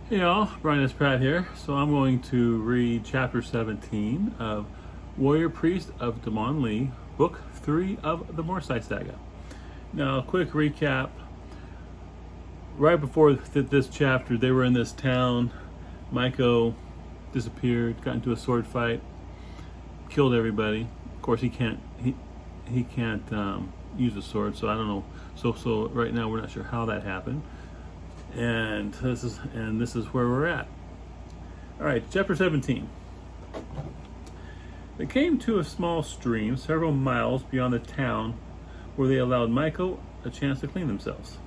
Hey y'all, Brian S. Pratt here. So I'm going to read chapter 17 of Priest of Dmon-li, book 3 of the Morcyth Saga. Now, quick recap. Right before this chapter, they were in this town. Miko disappeared, got into a sword fight, killed everybody. Of course, he can't use a sword, so I don't know. So right now we're not sure how that happened. And this is where we're at. All right, chapter 17. They came to a small stream several miles beyond the town, where they allowed Miko a chance to clean themselves.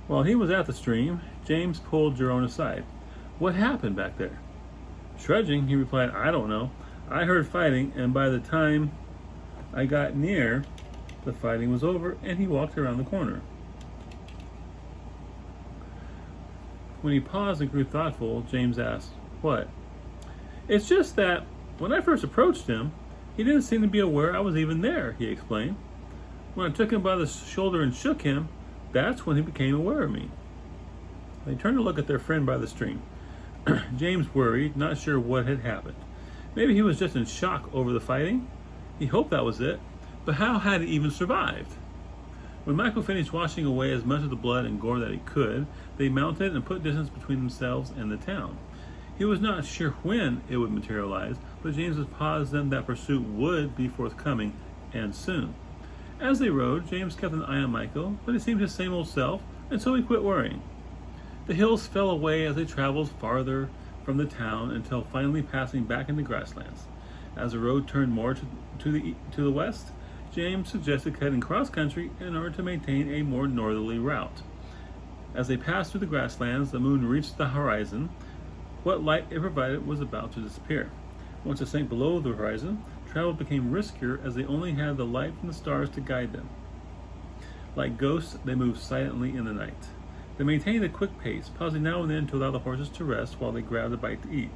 While he was at the stream, James pulled Jiron aside. "What happened back there?" Shrugging, he replied, "I don't know. I heard fighting, and by the time I got near, the fighting was over," and he walked around the corner. When he paused and grew thoughtful, James asked, "What?" "It's just that when I first approached him, he didn't seem to be aware I was even there," he explained. "When I took him by the shoulder and shook him, that's when he became aware of me." They turned to look at their friend by the stream. James worried, not sure what had happened. Maybe he was just in shock over the fighting. He hoped that was it, but how had he even survived? When Miko finished washing away as much of the blood and gore that he could, they mounted and put distance between themselves and the town. He was not sure when it would materialize, but James was positive that pursuit would be forthcoming, and soon. As they rode, James kept an eye on Miko, but he seemed his same old self, and so he quit worrying. The hills fell away as they traveled farther from the town until finally passing back into grasslands. As the road turned more to the west, James suggested cutting cross-country in order to maintain a more northerly route. As they passed through the grasslands, the moon reached the horizon. What light it provided was about to disappear. Once it sank below the horizon, travel became riskier as they only had the light from the stars to guide them. Like ghosts, they moved silently in the night. They maintained a quick pace, pausing now and then to allow the horses to rest while they grabbed a bite to eat.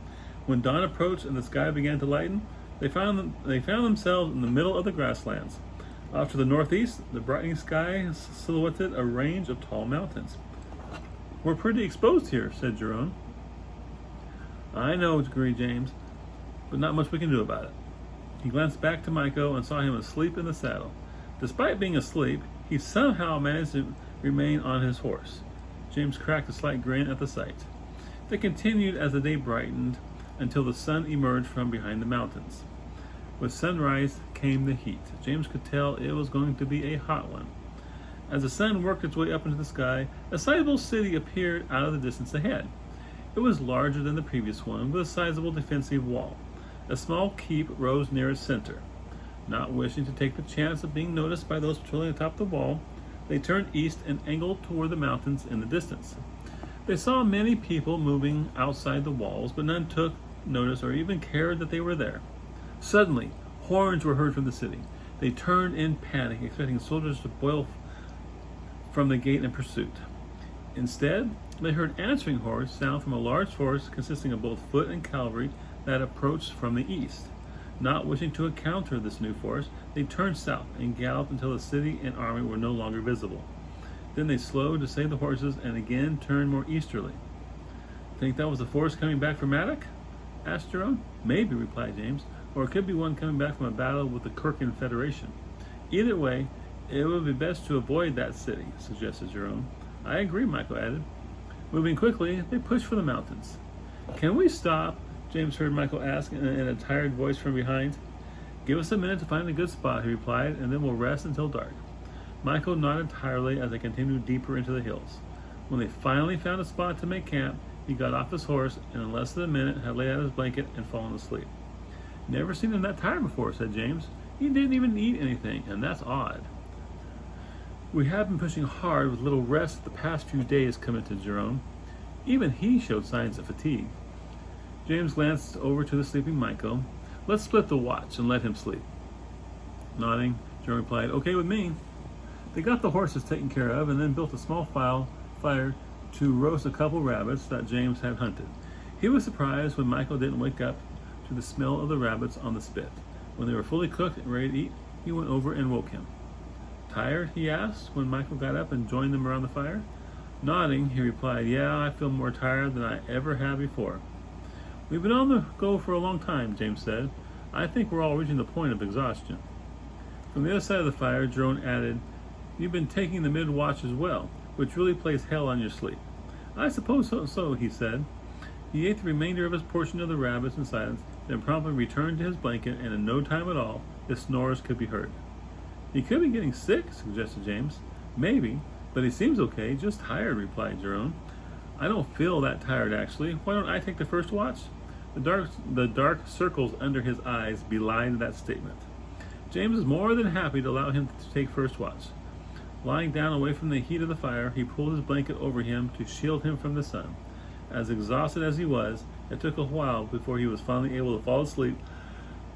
When dawn approached and the sky began to lighten, they found themselves in the middle of the grasslands. Off to the northeast, the brightening sky silhouetted a range of tall mountains. "We're pretty exposed here," said Jiron. "I know," agreed James, "but not much we can do about it." He glanced back to Miko and saw him asleep in the saddle. Despite being asleep, he somehow managed to remain on his horse. James cracked a slight grin at the sight. They continued as the day brightened until the sun emerged from behind the mountains. With sunrise came the heat. James could tell it was going to be a hot one. As the sun worked its way up into the sky, a sizable city appeared out of the distance ahead. It was larger than the previous one, with a sizable defensive wall. A small keep rose near its center. Not wishing to take the chance of being noticed by those patrolling atop the wall, they turned east and angled toward the mountains in the distance. They saw many people moving outside the walls, but none took notice or even cared that they were there. Suddenly, horns were heard from the city. They turned in panic, expecting soldiers to boil from the gate in pursuit. Instead, they heard answering horns sound from a large force consisting of both foot and cavalry that approached from the east. Not wishing to encounter this new force, they turned south and galloped until the city and army were no longer visible. Then they slowed to save the horses and again turned more easterly. "Think that was the force coming back from Madoc?" asked Jiron. "Maybe," replied James, "or it could be one coming back from a battle with the Kirkin Federation. Either way, it would be best to avoid that city," suggested Jiron. "I agree," Miko added. Moving quickly, they pushed for the mountains. "Can we stop?" James heard Miko ask in a tired voice from behind. "Give us a minute to find a good spot," he replied, "and then we'll rest until dark." Miko nodded tiredly as they continued deeper into the hills. When they finally found a spot to make camp, he got off his horse and in less than a minute had laid out his blanket and fallen asleep. "Never seen him that tired before," said James. "He didn't even eat anything, and that's odd." "We have been pushing hard with little rest the past few days," commented Jiron. Even he showed signs of fatigue. James glanced over to the sleeping Miko. "Let's split the watch and let him sleep." Nodding, Jiron replied, "Okay with me." They got the horses taken care of and then built a small fire to roast a couple rabbits that James had hunted. He was surprised when Miko didn't wake up to the smell of the rabbits on the spit. When they were fully cooked and ready to eat, he went over and woke him. "Tired?" he asked when Miko got up and joined them around the fire. Nodding, he replied, "Yeah, I feel more tired than I ever have before." "We've been on the go for a long time," James said. "I think we're all reaching the point of exhaustion." From the other side of the fire, Jiron added, "You've been taking the mid-watch as well, which really plays hell on your sleep." "I suppose so," he said. He ate the remainder of his portion of the rabbits in silence, then promptly returned to his blanket, and in no time at all, his snores could be heard. "He could be getting sick," suggested James. "Maybe, but he seems okay, just tired," replied Jiron. "I don't feel that tired, actually. Why don't I take the first watch?" The dark circles under his eyes belied that statement. James was more than happy to allow him to take first watch. Lying down away from the heat of the fire, he pulled his blanket over him to shield him from the sun. As exhausted as he was, it took a while before he was finally able to fall asleep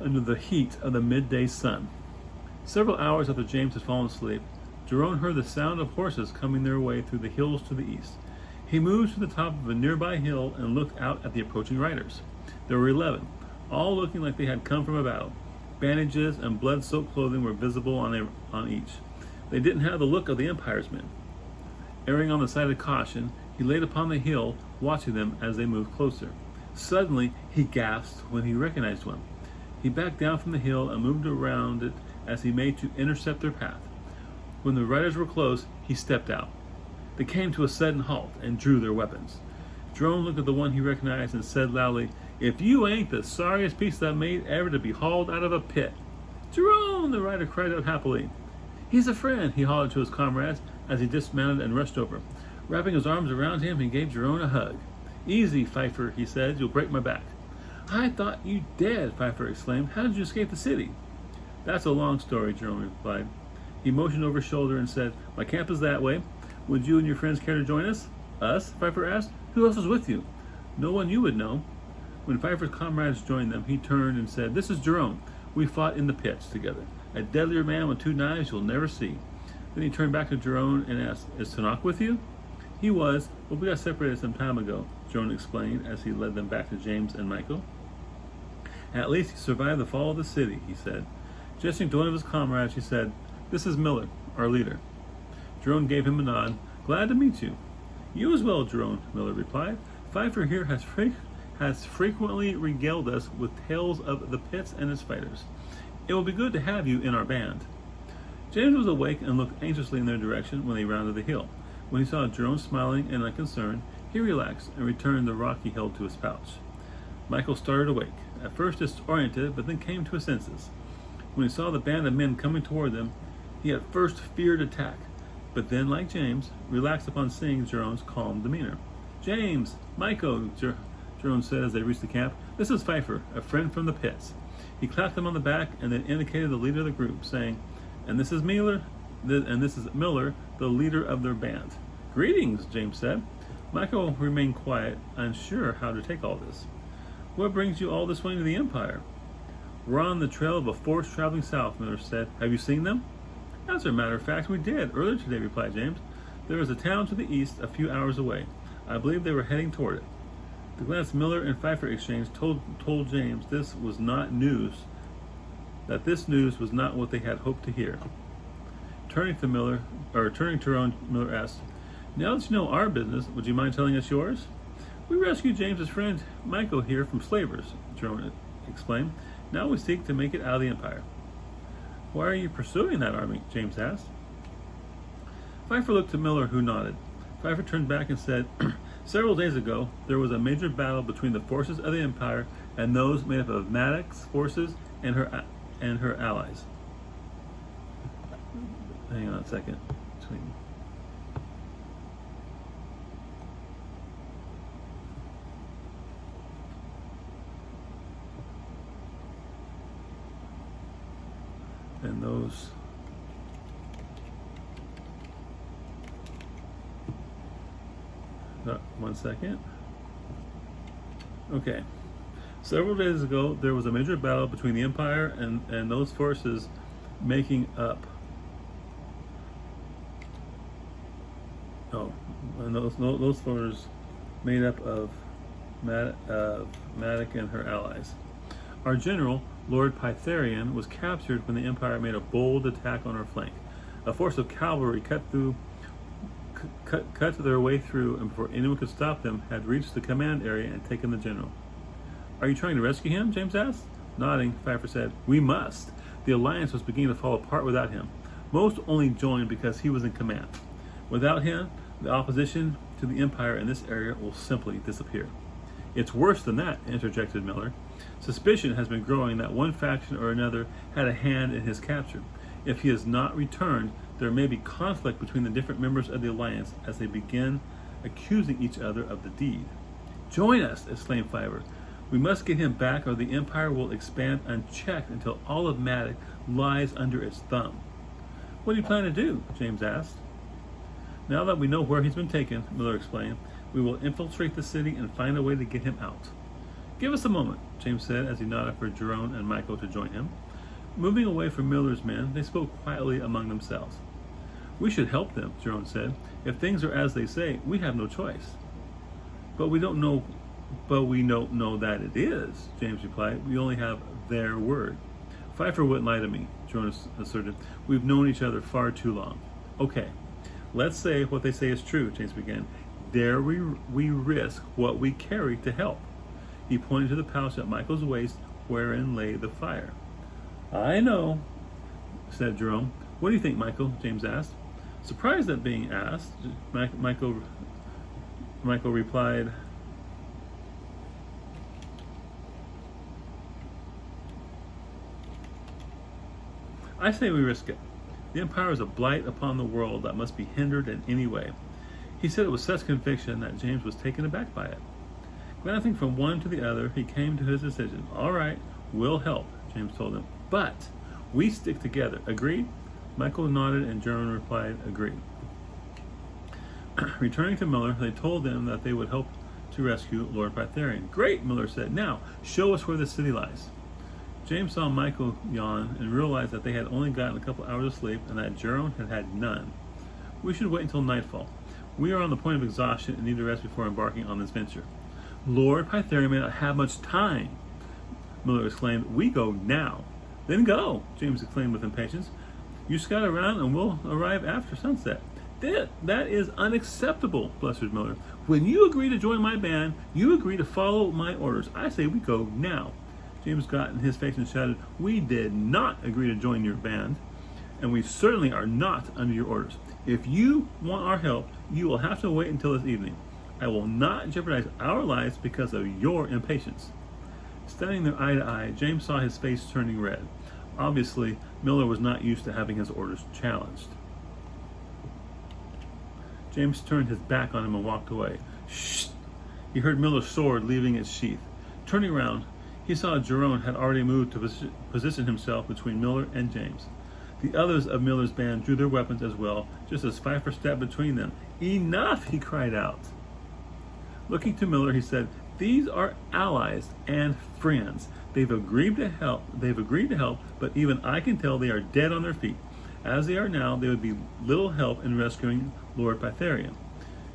under the heat of the midday sun. Several hours after James had fallen asleep, Jiron heard the sound of horses coming their way through the hills to the east. He moved to the top of a nearby hill and looked out at the approaching riders. There were 11, all looking like they had come from a battle. Bandages and blood-soaked clothing were visible on each. They didn't have the look of the Empire's men. Erring on the side of caution, he laid upon the hill, watching them as they moved closer. Suddenly, he gasped when he recognized one. He backed down from the hill and moved around it as he made to intercept their path. When the riders were close, he stepped out. They came to a sudden halt and drew their weapons. Jiron looked at the one he recognized and said loudly, "If you ain't the sorriest piece of meat ever to be hauled out of a pit." "Jiron!" the rider cried out happily. "He's a friend," he hollered to his comrades as he dismounted and rushed over. Wrapping his arms around him, he gave Jiron a hug. "Easy, Pfeiffer," he said. "You'll break my back." "I thought you dead," Pfeiffer exclaimed. "How did you escape the city?" "That's a long story," Jiron replied. He motioned over his shoulder and said, "My camp is that way. Would you and your friends care to join us?" "Us?" Pfeiffer asked. "Who else is with you?" "No one you would know." When Pfeiffer's comrades joined them, he turned and said, "This is Jiron. We fought in the pits together. A deadlier man with 2 knives you'll never see." Then he turned back to Jiron and asked, "Is Madoc with you?" "He was, but we got separated some time ago," Jiron explained as he led them back to James and Miko. "At least he survived the fall of the city," he said. Gesturing to one of his comrades, he said, "This is Miller, our leader." Jiron gave him a nod. "Glad to meet you." "You as well, Jiron," Miller replied. "Pfeiffer here has frequently regaled us with tales of the pits and its fighters. It will be good to have you in our band." James was awake and looked anxiously in their direction when they rounded the hill. When he saw Jiron smiling and unconcerned, he relaxed and returned the rock he held to his pouch. Michael started awake, at first disoriented, but then came to his senses. When he saw the band of men coming toward them, he at first feared attack, but then, like James, relaxed upon seeing Jiron's calm demeanor. "James! Miko!" Jiron said as they reached the camp. "This is Pfeiffer, a friend from the pits." He clapped him on the back and then indicated the leader of the group, saying, "And this is Miller, the leader of their band." "Greetings," James said. Michael remained quiet, unsure how to take all this. "What brings you all this way to the Empire?" "We're on the trail of a force traveling south," Miller said. "Have you seen them?" "As a matter of fact, we did, earlier today," replied James. "There is a town to the east a few hours away. I believe they were heading toward it." The glance Miller and Pfeiffer exchanged told James this was not news, that this news was not what they had hoped to hear. Turning to Jiron, Miller asked, "Now that you know our business, would you mind telling us yours?" "We rescued James's friend Miko here from slavers," Jiron explained. "Now we seek to make it out of the Empire." "Why are you pursuing that army?" James asked. Pfeiffer looked to Miller, who nodded. Pfeiffer turned back and said, "Several days ago, there was a major battle between the forces of the Empire and those made up of Madoc's forces and her allies." Hang on a second. And those one second. Okay. Several days ago, there was a major battle between the Empire and those forces making up. And those forces made up of Madoc and her allies. Our general, Lord Pytharian, was captured when the Empire made a bold attack on our flank. A force of cavalry cut cut their way through, and before anyone could stop them, had reached the command area and taken the general. Are you trying to rescue him? James asked. Nodding, Pfeiffer said, we must. The alliance was beginning to fall apart without him. Most only joined because he was in command. Without him, the opposition to the Empire in this area will simply disappear. It's worse than that, interjected Miller. Suspicion has been growing that one faction or another had a hand in his capture. If he has not returned, there may be conflict between the different members of the alliance as they begin accusing each other of the deed. Join us, exclaimed Pfeiffer. We must get him back, or the Empire will expand unchecked until all of Madoc lies under its thumb. What do you plan to do? James asked. Now that we know where he's been taken, Miller explained, we will infiltrate the city and find a way to get him out. Give us a moment, James said as he nodded for Jiron and Miko to join him. Moving away from Miller's men, they spoke quietly among themselves. We should help them, Jiron said. If things are as they say, we have no choice. But we don't know that it is, James replied. We only have their word. Pfeiffer wouldn't lie to me, Jiron asserted. We've known each other far too long. Okay, let's say what they say is true, James began. Dare we risk what we carry to help? He pointed to the pouch at Michael's waist wherein lay the fire. I know, said Jerome. What do you think, Michael? James asked. Surprised at being asked, Michael replied, I say we risk it. The Empire is a blight upon the world that must be hindered in any way. He said it with such conviction that James was taken aback by it. Glancing from one to the other, he came to his decision. All right, we'll help, James told him. But we stick together. Agreed? Michael nodded and Jiron replied, agreed. Returning to Miller, they told him that they would help to rescue Lord Pytharian. Great, Miller said. Now, show us where the city lies. James saw Michael yawn and realized that they had only gotten a couple hours of sleep and that Jiron had had none. We should wait until nightfall. We are on the point of exhaustion and need to rest before embarking on this venture. Lord Pytharian may not have much time, Miller exclaimed. We go now. Then go, James exclaimed with impatience. You scout around and we'll arrive after sunset. That is unacceptable, blustered Miller. When you agree to join my band, you agree to follow my orders. I say we go now. James got in his face and shouted, we did not agree to join your band, and we certainly are not under your orders. If you want our help, you will have to wait until this evening. I will not jeopardize our lives because of your impatience. Standing there eye to eye, James saw his face turning red. Obviously, Miller was not used to having his orders challenged. James turned his back on him and walked away. Shh! He heard Miller's sword leaving its sheath. Turning around, he saw Jiron had already moved to position himself between Miller and James. The others of Miller's band drew their weapons as well, just as Pfeiffer stepped between them. Enough! He cried out. Looking to Miller, he said, these are allies and friends. They've agreed to help, but even I can tell they are dead on their feet. As they are now, they would be little help in rescuing Lord Pytharian.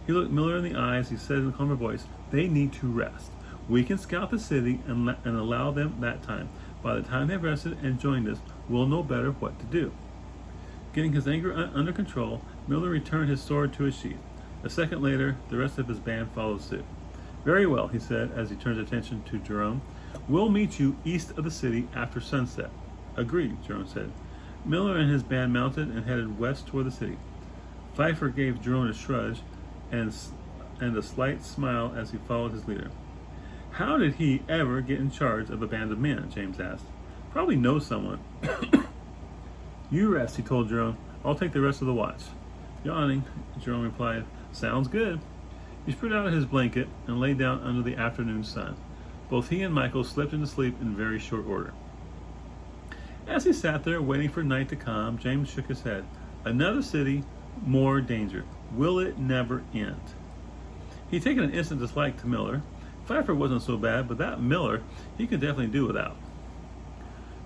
He looked Miller in the eye as he said in a calmer voice, they need to rest. We can scout the city and allow them that time. By the time they've rested and joined us, we'll know better what to do. Getting his anger under control, Miller returned his sword to his sheath. A second later, the rest of his band followed suit. Very well, he said as he turned his attention to Jiron. We'll meet you east of the city after sunset. Agreed, Jiron said. Miller and his band mounted and headed west toward the city. Pfeiffer gave Jiron a shrug and a slight smile as he followed his leader. How did he ever get in charge of a band of men? James asked. Probably knows someone. You rest, he told Jiron. I'll take the rest of the watch. Yawning, Jiron replied, sounds good. He spread out his blanket and lay down under the afternoon sun. Both he and Michael slipped into sleep in very short order. As he sat there waiting for night to come, James shook his head. Another city, more danger. Will it never end? He'd taken an instant dislike to Miller. Pfeiffer wasn't so bad, but that Miller, he could definitely do without.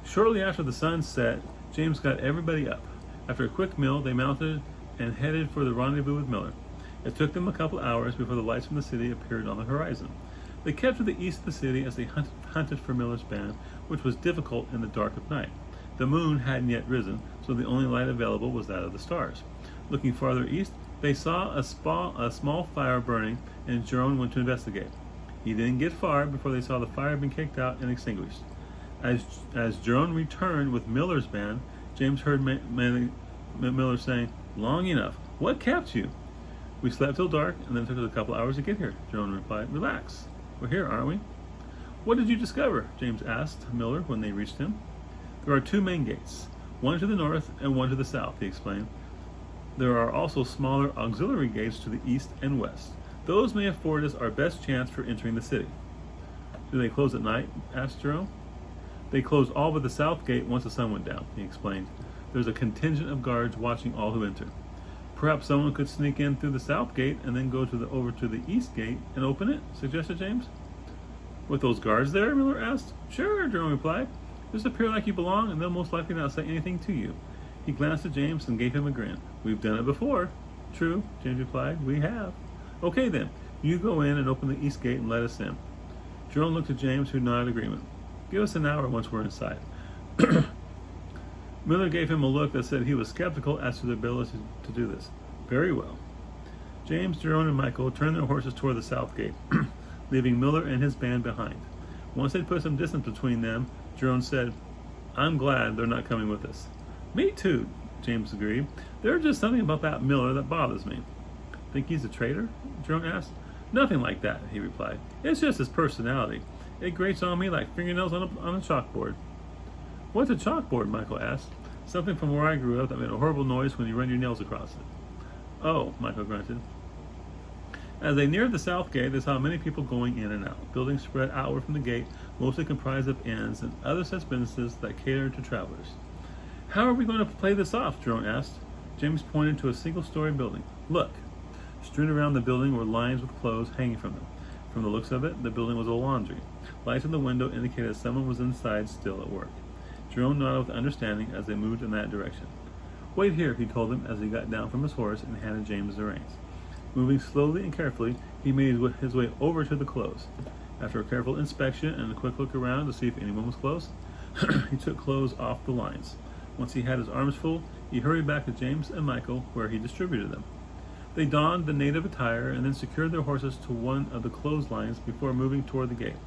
Shortly after the sun set, James got everybody up. After a quick meal, they mounted and headed for the rendezvous with Miller. It took them a couple hours before the lights from the city appeared on the horizon. They kept to the east of the city as they hunted for Miller's band, which was difficult in the dark of night. The moon hadn't yet risen, so the only light available was that of the stars. Looking farther east, They saw a small fire burning, and Jiron went to investigate. He didn't get far before they saw the fire being kicked out and extinguished. As Jiron returned with Miller's band, James heard Miller saying, "Long enough. What kept you?" "We slept till dark, and then it took us a couple hours to get here," Jiron replied. "Relax. We're here, aren't we?" "What did you discover?" James asked Miller when they reached him. "There are two main gates, one to the north and one to the south," he explained. "There are also smaller auxiliary gates to the east and west. Those may afford us our best chance for entering the city." "Do they close at night?" asked Jiron. "They closed all but the south gate once the sun went down," he explained. "There's a contingent of guards watching all who enter. Perhaps someone could sneak in through the south gate and then go over to the east gate and open it," suggested James. "With those guards there?" Miller asked. "Sure," Jiron replied. "Just appear like you belong and they'll most likely not say anything to you." He glanced at James and gave him a grin. "We've done it before." "True," James replied. "We have." "Okay then, you go in and open the east gate and let us in." Jiron looked at James, who nodded agreement. "Give us an hour once we're inside." Miller gave him a look that said he was skeptical as to their ability to do this. "Very well." James, Jiron, and Miko turned their horses toward the south gate, leaving Miller and his band behind. Once they'd put some distance between them, Jiron said, "I'm glad they're not coming with us." "Me too," James agreed. "There's just something about that Miller that bothers me." "Think he's a traitor?" Jiron asked. "Nothing like that," he replied. "It's just his personality. It grates on me like fingernails on a chalkboard." "What's a chalkboard?" Michael asked. "Something from where I grew up that made a horrible noise when you run your nails across it." "Oh," Michael grunted. As they neared the south gate, they saw many people going in and out. Buildings spread outward from the gate, mostly comprised of inns and other such businesses that catered to travelers. "How are we going to play this off?" Jiron asked. James pointed to a single-story building. "Look." Strewn around the building were lines with clothes hanging from them. From the looks of it, the building was a laundry. Lights in the window indicated someone was inside still at work. Jiron nodded with understanding as they moved in that direction. "Wait here," he told them as he got down from his horse and handed James the reins. Moving slowly and carefully, he made his way over to the clothes. After a careful inspection and a quick look around to see if anyone was close, he took clothes off the lines. Once he had his arms full, he hurried back to James and Michael, where he distributed them. They donned the native attire and then secured their horses to one of the clotheslines before moving toward the gate.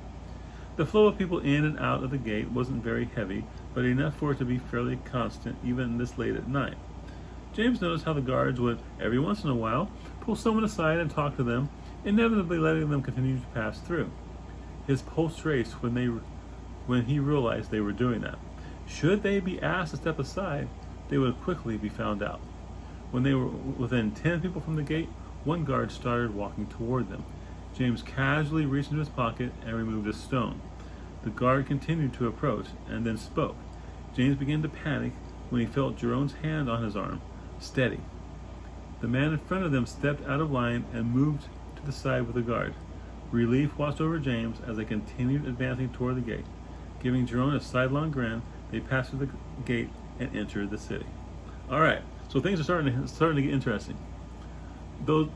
The flow of people in and out of the gate wasn't very heavy, but enough for it to be fairly constant even this late at night. James noticed how the guards would, every once in a while, pull someone aside and talk to them, inevitably letting them continue to pass through. His pulse raced when he realized they were doing that. Should they be asked to step aside, they would quickly be found out. When they were within 10 people from the gate, one guard started walking toward them. James casually reached into his pocket and removed a stone. The guard continued to approach and then spoke. James began to panic when he felt Jiron's hand on his arm. "Steady." The man in front of them stepped out of line and moved to the side with the guard. Relief washed over James as they continued advancing toward the gate. Giving Jiron a sidelong grin, they passed through the gate and entered the city. All right, so things are starting to get interesting. Though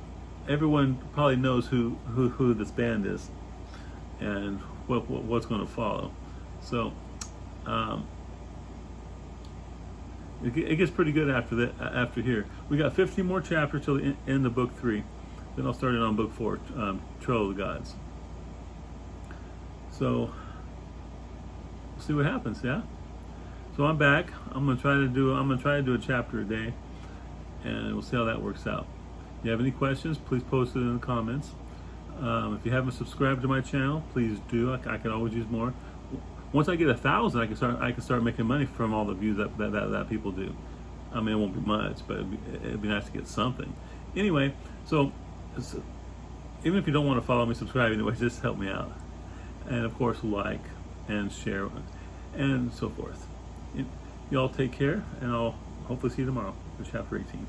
everyone probably knows who this band is and what's going to follow. So it gets pretty good after here. We got 15 more chapters till the end of book 3. Then I'll start it on book 4, Trail of the Gods. So we'll see what happens. Yeah. So I'm back. I'm gonna try to do a chapter a day, and we'll see how that works out. If you have any questions, please post it in the comments. If you haven't subscribed to my channel, please do. I can always use more. Once I get 1,000, I can start making money from all the views that people do. I mean, it won't be much, but it'd be nice to get something. Anyway, so even if you don't want to follow me, subscribe anyway. Just help me out, and of course, like and share, and so forth. Y'all take care, and I'll hopefully see you tomorrow for chapter 18.